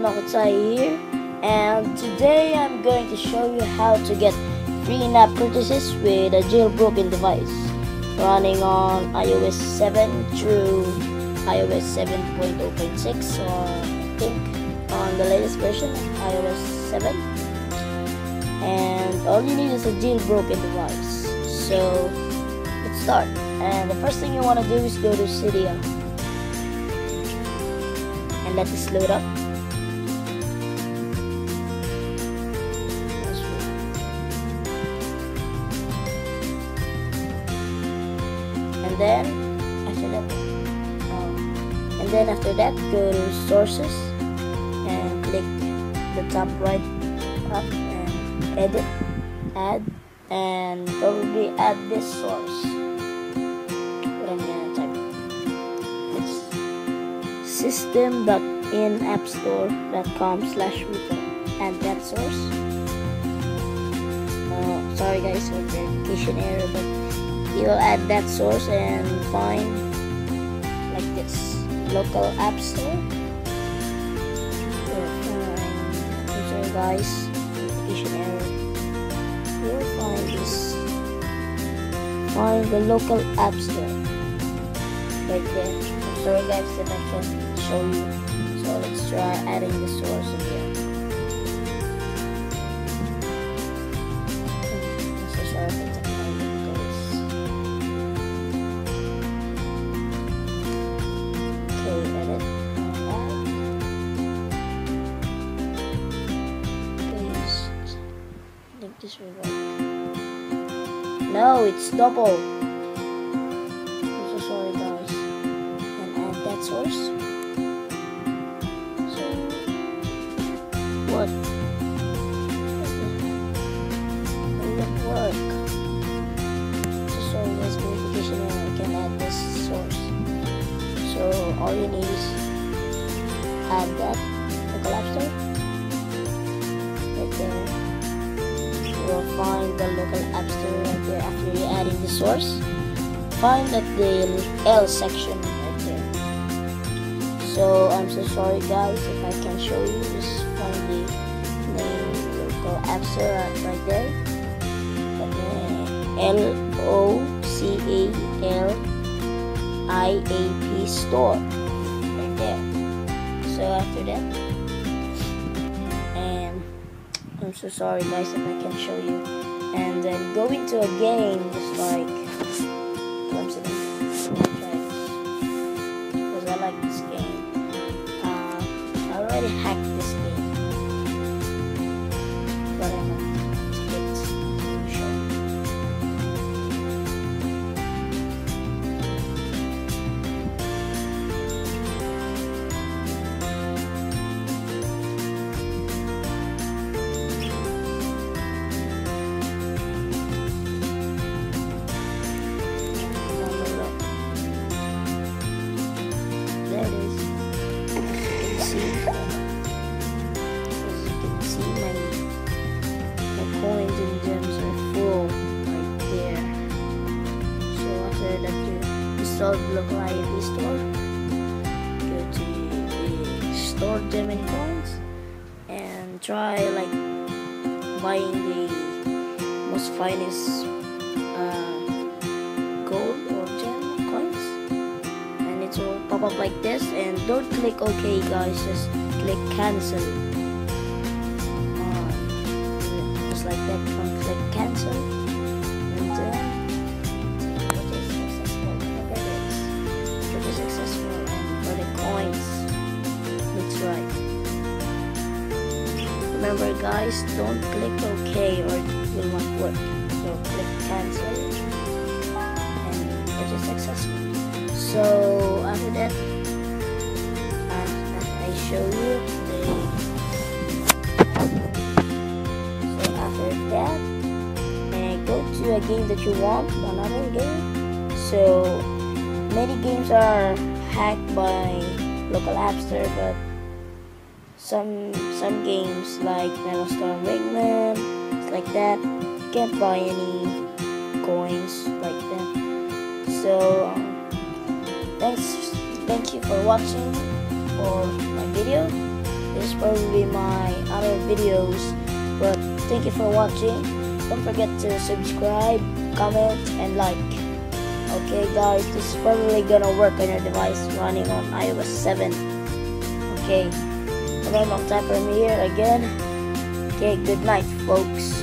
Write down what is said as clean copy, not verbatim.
Makotsai here, and today I'm going to show you how to get free in-app purchases with a jailbroken device running on iOS 7 through iOS 7.0.6, or I think on the latest version of iOS 7. And all you need is a jailbroken device. So let's start. And the first thing you want to do is go to Cydia and let this load up. And then after that, go to sources and click the top right up and edit, add, and probably add this source. What I'm gonna type, it's system.inappstore.com/repo. Add that source. Sorry guys for verification error, but you'll add that source and find like this local app store. Sorry guys, verification error. You'll find this. Find the local app store right there. I'm sorry guys that I can't show you. So let's try adding the source again. I'm so sorry for technical difficulties. Okay, edit. Paste. I think this will work. No, it's double. I'm so sorry guys. And add that source. So what? It won't work. So sorry guys, verification error. I can add this source. So all you need is add that local app store. Right there. You'll find the local app store right there after you're adding the source. Find at the L section right there. So I'm so sorry guys if I can show you. Just find the name local app store right there. LOCALIAP store right there. So after that, and I'm so sorry guys if I can show you. And then go into a game just like Clemson. Because I like this game. I already hacked this game. But I know it's crucial. Coins and gems are full right there. So after that, you install the local IAP store. Go to the store gem and coins and try like buying the most finest gold or gem coins, and it will pop up like this. And don't click OK guys, just click cancel. Like that, click cancel, and then purchase successful. Look at this, purchase successful, and for the coins, looks right. Remember guys, don't click OK or it will not work. So click cancel and purchase successful. So after that, as I show you, that and go to a game that you want, another game. So many games are hacked by local app store, but some games like Megastorm Wingman, like that, you can't buy any coins like that. So thank you for watching for my video. This is probably my other videos, but thank you for watching. Don't forget to subscribe, comment, and like. Okay guys, this is probably gonna work on your device running on iOS 7. Okay, again, long time from here again. Okay, good night folks.